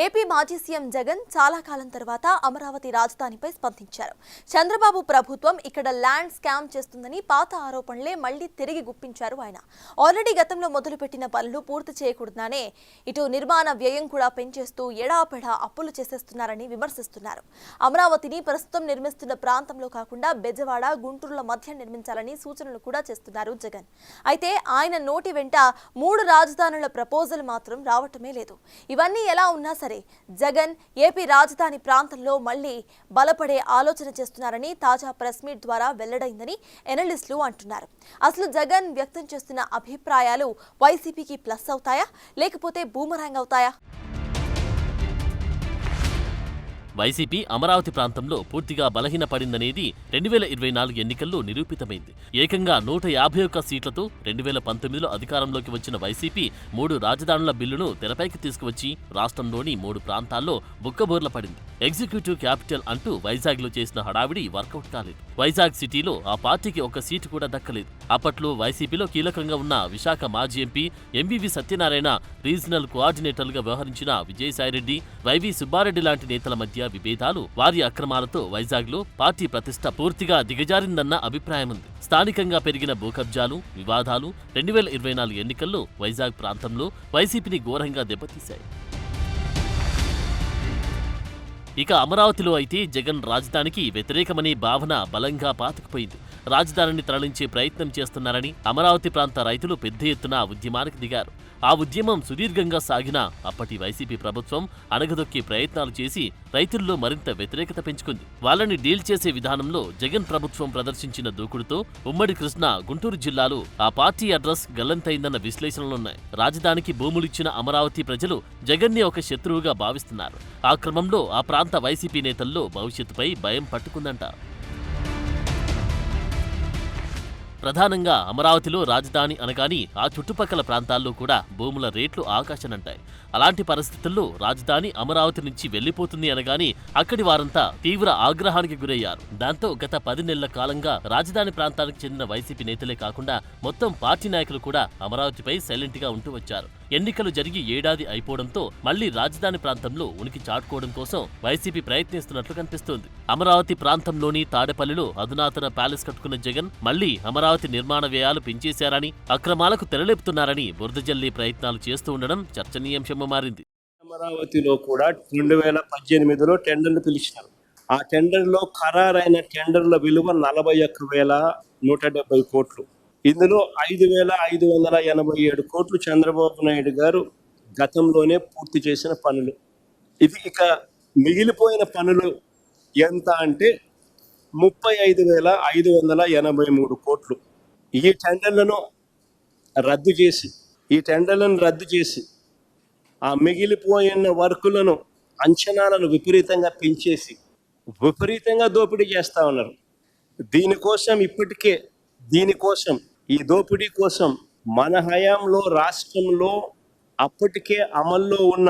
AP మాజీ CM Jagan చాలా కాలం తర్వాత అమరావతి రాజధానిపై స్పందించారు. చంద్రబాబు ప్రభుత్వం ఇక్కడ ల్యాండ్ స్కామ్ చేస్తుందని పాత ఆరోపణలే మళ్లీ తిరిగి గుప్పించారు ఆయన. ఆల్రెడీ గతంలో మొదలుపెట్టిన పనులు పూర్తి చేయకూడదనే ఇటు నిర్మాణ వ్యయం కూడా పెంచేస్తూ ఎడాపెడా అప్పులు చేసేస్తున్నారని విమర్శిస్తున్నారు. అమరావతిని ప్రస్తుతం నిర్మిస్తున్న ప్రాంతంలో కాకుండా బెజవాడ, గుంటూరుల మధ్య నిర్మించాలని సూచనలు కూడా చేస్తున్నారు జగన్. అయితే ఆయన నోటి వెంట 3 రాజధానుల ప్రపోజల్ మాత్రం రావటమే లేదు. ఇవన్నీ ఎలా ఉన్నా సరే జగన్ ఏపీ రాజధాని ప్రాంతంలో మళ్లీ బలపడే ఆలోచన చేస్తున్నారని తాజా ప్రెస్ మీట్ ద్వారా వెల్లడైందని ఎనలిస్టులు అంటున్నారు. అసలు జగన్ వ్యక్తం చేస్తున్న అభిప్రాయాలు వైసీపీకి ప్లస్ అవుతాయా లేకపోతే బూమరాంగ్ అవుతాయా? వైసీపీ అమరావతి ప్రాంతంలో పూర్తిగా బలహీనపడిందనేది 2024 ఎన్నికల్లో నిరూపితమైంది. ఏకంగా 151 సీట్లతో 2019లో అధికారంలోకి వచ్చిన వైసీపీ 3 రాజధానుల బిల్లును తెరపైకి తీసుకువచ్చి రాష్ట్రంలోని 3 ప్రాంతాల్లో బుక్కబోర్ల పడింది. ఎగ్జిక్యూటివ్ క్యాపిటల్ అంటూ వైజాగ్లో చేసిన హడావిడి వర్కౌట్ కాలేదు. వైజాగ్ సిటీలో ఆ పార్టీకి 1 సీటు కూడా దక్కలేదు. అప్పట్లో వైసీపీలో కీలకంగా ఉన్న విశాఖ మాజీ ఎంపీ ఎంవీవీ సత్యనారాయణ, రీజనల్ కోఆర్డినేటర్లుగా వ్యవహరించిన విజయసాయిరెడ్డి, వైవీ సుబ్బారెడ్డి లాంటి నేతల మధ్య విభేదాలు, వారి అక్రమాలతో వైజాగ్లో పార్టీ ప్రతిష్ట పూర్తిగా దిగజారిందన్న అభిప్రాయముంది. స్థానికంగా పెరిగిన భూకబ్జాలు, వివాదాలు 2024 ఎన్నికల్లో వైజాగ్ ప్రాంతంలో వైసీపీని ఘోరంగా దెబ్బతీశాయి. ఇక అమరావతిలో అయితే జగన్ రాజధానికి వ్యతిరేకమనే భావన బలంగా పాతుకుపోయింది. రాజధానిని తరలించే ప్రయత్నం చేస్తున్నారని అమరావతి ప్రాంత రైతులు పెద్ద ఎత్తున ఉద్యమానికి దిగారు. ఆ ఉద్యమం సుదీర్ఘంగా సాగినా అప్పటి వైసీపీ ప్రభుత్వం అణగదొక్కే ప్రయత్నాలు చేసి రైతుల్లో మరింత వ్యతిరేకత పెంచుకుంది. వాళ్ళని డీల్ చేసే విధానంలో జగన్ ప్రభుత్వం ప్రదర్శించిన దూకుడుతో ఉమ్మడి కృష్ణా, గుంటూరు జిల్లాలో ఆ పార్టీ అడ్రస్ గల్లంతైందన్న విశ్లేషణలున్నాయి. రాజధానికి భూములిచ్చిన అమరావతి ప్రజలు జగన్ని ఒక శత్రువుగా భావిస్తున్నారు. ఆ క్రమంలో ఆ ప్రాంత వైసీపీ నేతల్లో భవిష్యత్తుపై భయం పట్టుకుందంట. ప్రధానంగా అమరావతిలో రాజధాని అనగాని ఆ చుట్టుపక్కల ప్రాంతాల్లో కూడా భూముల రేట్లు ఆకాశనంటాయి. అలాంటి పరిస్థితుల్లో రాజధాని అమరావతి నుంచి వెళ్లిపోతుంది అనగాని అక్కడి వారంతా తీవ్ర ఆగ్రహానికి గురయ్యారు. దాంతో గత 10 నెలల కాలంగా రాజధాని ప్రాంతానికి చెందిన వైసీపీ నేతలే కాకుండా మొత్తం పార్టీ నాయకులు కూడా అమరావతిపై సైలెంట్ గా ఉంటూ వచ్చారు. ఎన్నికలు జరిగి ఏడాది అయిపోవడంతో మళ్లీ రాజధాని ప్రాంతంలో ఉనికి చాటుకోవడం కోసం వైసీపీ ప్రయత్నిస్తున్నట్లు కనిపిస్తోంది. అమరావతి ప్రాంతంలోని తాడేపల్లిలో అధునాతన ప్యాలెస్ కట్టుకున్న జగన్ మళ్లీ అమరావతి నిర్మాణ వ్యయాలు పెంచేశారని, అక్రమాలకు తెరలేపుతున్నారని బురదజల్లే ప్రయత్నాలు చేస్తూ ఉండడం చర్చనీయాంశంగా మారింది. అమరావతిలో కూడా 2018లో టెండర్లు పిలిచినారు. ఆ టెండర్లో ఖరారైన టెండర్ల విలువ 41,170 కోట్లు. ఇందులో 5,587 కోట్లు చంద్రబాబు నాయుడు గారు గతంలోనే పూర్తి చేసిన పనులు. ఇది ఇక మిగిలిపోయిన పనులు ఎంత అంటే 35,583 కోట్లు. ఈ టెండర్లను రద్దు చేసి ఆ మిగిలిపోయిన వర్కులను, అంచనాలను విపరీతంగా పెంచేసి విపరీతంగా దోపిడీ చేస్తా ఉన్నారు. ఈ దోపిడీ కోసం మన హయాంలో రాష్ట్రంలో అప్పటికే అమల్లో ఉన్న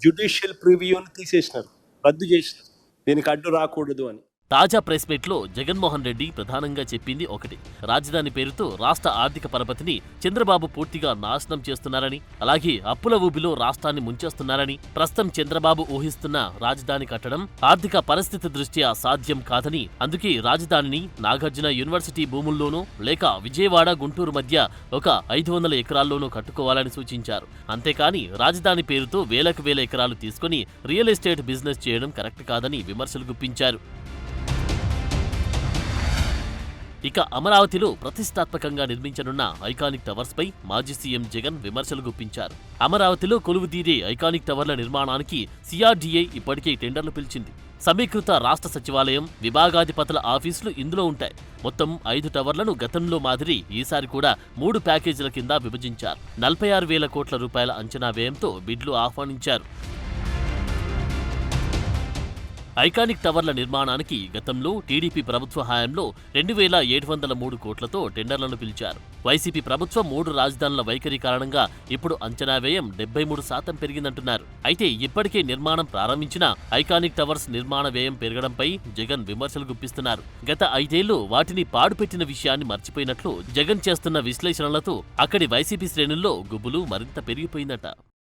జ్యుడిషియల్ ప్రివ్యూని తీసేసినారు, రద్దు చేసినారు. దీనికి అడ్డు రాకూడదు అని. తాజా ప్రెస్ మీట్లో జగన్మోహన్ రెడ్డి ప్రధానంగా చెప్పింది ఒకటి. రాజధాని పేరుతో రాష్ట్ర ఆర్థిక పరపతిని చంద్రబాబు పూర్తిగా నాశనం చేస్తున్నారని, అలాగే అప్పుల ఊబిలో రాష్ట్రాన్ని ముంచేస్తున్నారని, ప్రస్తుతం చంద్రబాబు ఊహిస్తున్న రాజధాని కట్టడం ఆర్థిక పరిస్థితి దృష్ట్యా సాధ్యం కాదని, అందుకే రాజధానిని నాగార్జున యూనివర్సిటీ భూముల్లోనూ లేక విజయవాడ, గుంటూరు మధ్య ఒక 500 ఎకరాల్లోనూ కట్టుకోవాలని సూచించారు. అంతేకాని రాజధాని పేరుతో వేలకు వేల ఎకరాలు తీసుకుని రియల్ ఎస్టేట్ బిజినెస్ చేయడం కరెక్ట్ కాదని విమర్శలు గుప్పించారు. ఇక అమరావతిలో ప్రతిష్టాత్మకంగా నిర్మించనున్న ఐకానిక్ టవర్స్ పై మాజీ సీఎం జగన్ విమర్శలు గుప్పించారు. అమరావతిలో కొలువుదీరే ఐకానిక్ టవర్ల నిర్మాణానికి CRDA ఇప్పటికే టెండర్లు పిలిచింది. సమీకృత రాష్ట్ర సచివాలయం, విభాగాధిపతుల ఆఫీసులు ఇందులో ఉంటాయి. మొత్తం 5 టవర్లను గతంలో మాదిరి ఈసారి కూడా 3 ప్యాకేజీల కింద విభజించారు. 46,000 కోట్ల రూపాయల అంచనా వ్యయంతో బిడ్లు ఆహ్వానించారు. ఐకానిక్ టవర్ల నిర్మాణానికి గతంలో టీడీపీ ప్రభుత్వ హయాంలో 2,703 కోట్లతో టెండర్లను పిలిచారు. వైసీపీ ప్రభుత్వం 3 రాజధానుల వైఖరి కారణంగా ఇప్పుడు అంచనా వ్యయం 73% పెరిగిందంటున్నారు. అయితే ఇప్పటికే నిర్మాణం ప్రారంభించిన ఐకానిక్ టవర్స్ నిర్మాణ వ్యయం పెరగడంపై జగన్ విమర్శలు గుప్పిస్తున్నారు. గత 5 ఏళ్లు వాటిని పాడుపెట్టిన విషయాన్ని మర్చిపోయినట్లు జగన్ చేస్తున్న విశ్లేషణలతో అక్కడి వైసీపీ శ్రేణుల్లో గుబులు మరింత పెరిగిపోయిందట.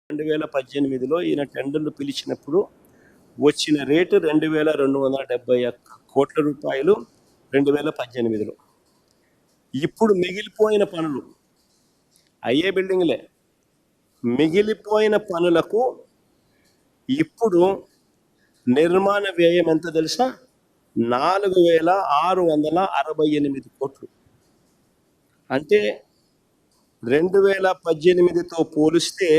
2018లో ఈయన టెండర్లు పిలిచినప్పుడు వచ్చిన రేటు 2,271 కోట్ల రూపాయలు 2018లో. ఇప్పుడు మిగిలిపోయిన పనులు అయ్యే బిల్డింగ్లే, మిగిలిపోయిన పనులకు ఇప్పుడు నిర్మాణ వ్యయం ఎంత తెలుసా? 4,668 కోట్లు. అంటే 2018తో పోలిస్తే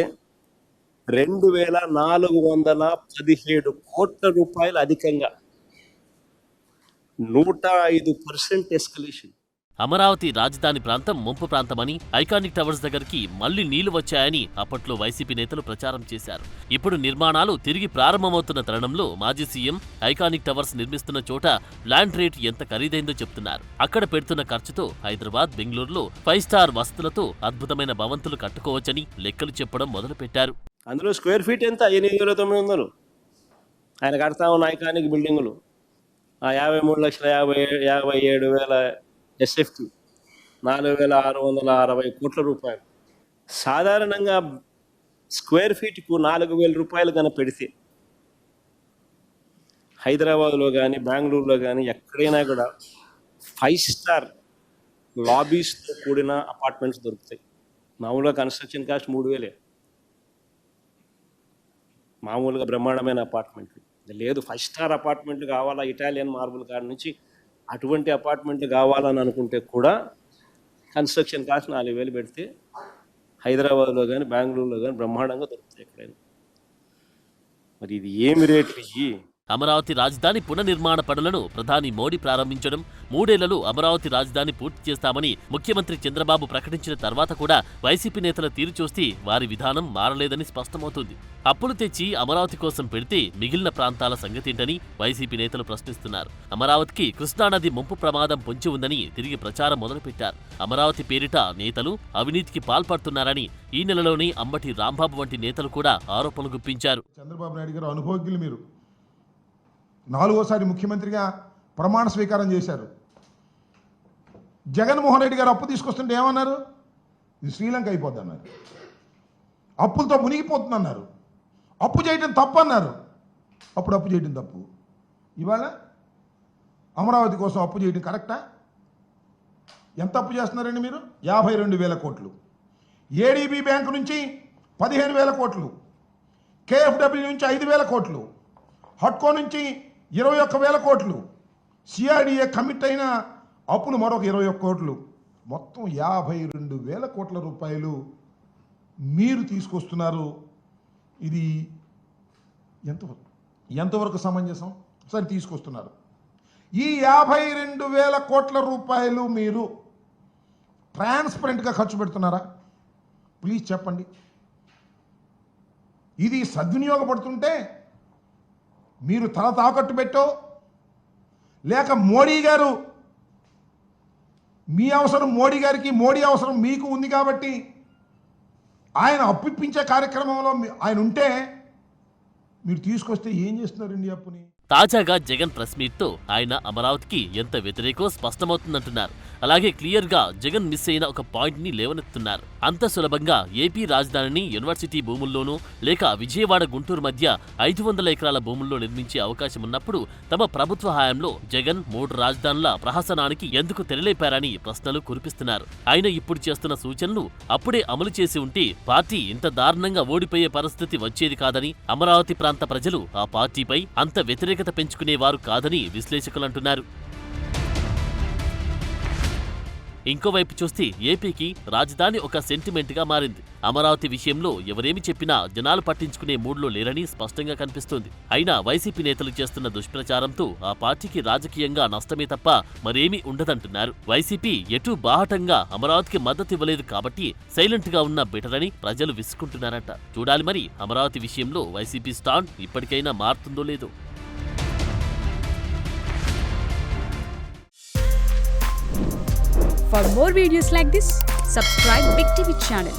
2,417 కోట్ల రూపాయలు అధికంగా, 105% ఎస్కలేషన్. అమరావతి రాజధాని ప్రాంతం ముంపు ప్రాంతమని, ఐకానిక్ టవర్స్ దగ్గరికి మళ్లీ నీళ్లు వచ్చాయని అప్పట్లో వైసీపీ నేతలు ప్రచారం చేశారు. ఇప్పుడు నిర్మాణాలు తిరిగి ప్రారంభమవుతున్న తరుణంలో మాజీ సీఎం ఐకానిక్ టవర్స్ నిర్మిస్తున్న చోట ల్యాండ్ రేట్ ఎంత ఖరీదైందో చెప్తున్నారు. అక్కడ పెడుతున్న ఖర్చుతో హైదరాబాద్, బెంగళూరులో 5 స్టార్ వసతులతో అద్భుతమైన భవంతులు కట్టుకోవచ్చని లెక్కలు చెప్పడం మొదలుపెట్టారు. అందులో స్క్వేర్ ఫీట్ ఎంత? 8,900. ఆయన కడతా ఉన్న ఐకానిక్ బిల్డింగులు 53,57,000 ఎస్ఎఫ్టీ, 4,660 కోట్ల రూపాయలు. సాధారణంగా స్క్వేర్ ఫీట్కు 4,000 రూపాయలు కన్నా పెడితే హైదరాబాద్లో కానీ బెంగళూరులో కానీ ఎక్కడైనా కూడా 5 స్టార్ లాబీస్తో కూడిన అపార్ట్మెంట్స్ దొరుకుతాయి. మామూలుగా కన్స్ట్రక్షన్ కాస్ట్ 3,000. మామూలుగా బ్రహ్మాండమైన అపార్ట్మెంట్లు లేదు. 5 స్టార్ అపార్ట్మెంట్లు కావాలా, ఇటాలియన్ మార్బుల్ కాడ నుంచి అటువంటి అపార్ట్మెంట్లు కావాలని అనుకుంటే కూడా కన్స్ట్రక్షన్ కాస్ట్ 4,000 పెడితే హైదరాబాద్లో కానీ బెంగళూరులో కానీ బ్రహ్మాండంగా దొరుకుతాయి ఎక్కడైనా. మరి ఇది ఏమి రేట్లు ఇవి? అమరావతి రాజధాని పునర్నిర్మాణ పనులను ప్రధాని మోడీ ప్రారంభించడం, 3 ఏళ్లలో అమరావతి రాజధాని పూర్తి చేస్తామని ముఖ్యమంత్రి చంద్రబాబు ప్రకటించిన తర్వాత కూడా వైసీపీ నేతల తీరు చూస్తే వారి విధానం మారలేదని స్పష్టమవుతుంది. అప్పులు తెచ్చి అమరావతి కోసం పెడితే మిగిలిన ప్రాంతాల సంగతేంటని వైసీపీ నేతలు ప్రశ్నిస్తున్నారు. అమరావతికి కృష్ణానది ముంపు ప్రమాదం పొంచి ఉందని తిరిగి ప్రచారం మొదలుపెట్టారు. అమరావతి పేరిట నేతలు అవినీతికి పాల్పడుతున్నారని ఈ నెలలోనే అంబటి రాంబాబు వంటి నేతలు కూడా ఆరోపణలు గుప్పించారు. చంద్రబాబు నాయుడు గారు అనుభవజ్ఞులు, మీరు 4వసారి ముఖ్యమంత్రిగా ప్రమాణ స్వీకారం చేశారు. జగన్మోహన్ రెడ్డి గారు అప్పు తీసుకొస్తుంటే ఏమన్నారు? ఇది శ్రీలంక అయిపోద్ది అన్నారు. అప్పులతో మునిగిపోతుందన్నారు. అప్పు చేయటం తప్పు అన్నారు. అప్పుడు అప్పు చేయటం తప్పు. ఇవాళ అమరావతి కోసం అప్పు చేయటం కరెక్టా? ఎంత అప్పు చేస్తున్నారండి మీరు? 52,000 కోట్లు. ఏడీబీ బ్యాంకు నుంచి 15,000 కోట్లు, కేఎఫ్డబ్ల్యూ నుంచి 5,000 కోట్లు, హట్కో నుంచి 21,000 కోట్లు, సిఆర్డీఏ కమిట్ అయిన అప్పులు మరొక 21 కోట్లు, మొత్తం 52,000 కోట్ల రూపాయలు మీరు తీసుకొస్తున్నారు. ఇది ఎంతవరకు సమంజసం? సరే, తీసుకొస్తున్నారు. ఈ 52,000 కోట్ల రూపాయలు మీరు ట్రాన్స్పరెంట్గా ఖర్చు పెడుతున్నారా? ప్లీజ్ చెప్పండి. ఇది సద్వినియోగపడుతుంటే మీరు తల తాకట్టు పెట్టో, లేక మోడీ గారు మీ అవసరం మోడీ గారికి, మోడీ అవసరం మీకు ఉంది కాబట్టి ఆయన అప్పిప్పించే కార్యక్రమంలో ఆయన ఉంటే మీరు తీసుకొస్తే ఏం చేస్తున్నారండి అప్పుని? తాజాగా జగన్ ప్రెస్ మీట్తో ఆయన అమరావతికి ఎంత వ్యతిరేకో స్పష్టమవుతుందంటున్నారు. అలాగే క్లియర్గా జగన్ మిస్ అయిన ఒక పాయింట్ని లేవనెత్తున్నారు. అంత సులభంగా ఏపీ రాజధానిని యూనివర్సిటీ భూముల్లోనూ లేక విజయవాడ గుంటూరు మధ్య 500 ఎకరాల భూముల్లో నిర్మించే అవకాశం ఉన్నప్పుడు తమ ప్రభుత్వ హయాంలో జగన్ 3 రాజధానుల ప్రహసనానికి ఎందుకు తెరలేపారని ప్రశ్నలు కురిపిస్తున్నారు. ఆయన ఇప్పుడు చేస్తున్న సూచనలు అప్పుడే అమలు చేసి ఉంటే పార్టీ ఇంత దారుణంగా ఓడిపోయే పరిస్థితి వచ్చేది కాదని, అమరావతి ప్రాంత ప్రజలు ఆ పార్టీపై అంత వ్యతిరేకత పెంచుకునేవారు కాదని విశ్లేషకులు అంటున్నారు. ఇంకోవైపు చూస్తే ఏపీకి రాజధాని ఒక సెంటిమెంట్గా మారింది. అమరావతి విషయంలో ఎవరేమి చెప్పినా జనాలు పట్టించుకునే మూడ్లో లేరని స్పష్టంగా కనిపిస్తోంది. అయినా వైసీపీ నేతలు చేస్తున్న దుష్ప్రచారంతో ఆ పార్టీకి రాజకీయంగా నష్టమే తప్ప మరేమీ ఉండదంటున్నారు. వైసీపీ ఎటూ బాహటంగా అమరావతికి మద్దతు ఇవ్వలేదు కాబట్టి సైలెంట్ గా ఉన్న బెటర్ అని ప్రజలు విసుకుంటున్నారట. చూడాలి మరి అమరావతి విషయంలో వైసీపీ స్టాండ్ ఇప్పటికైనా మారుతుందో లేదో. For more videos like this, subscribe Big TV channel.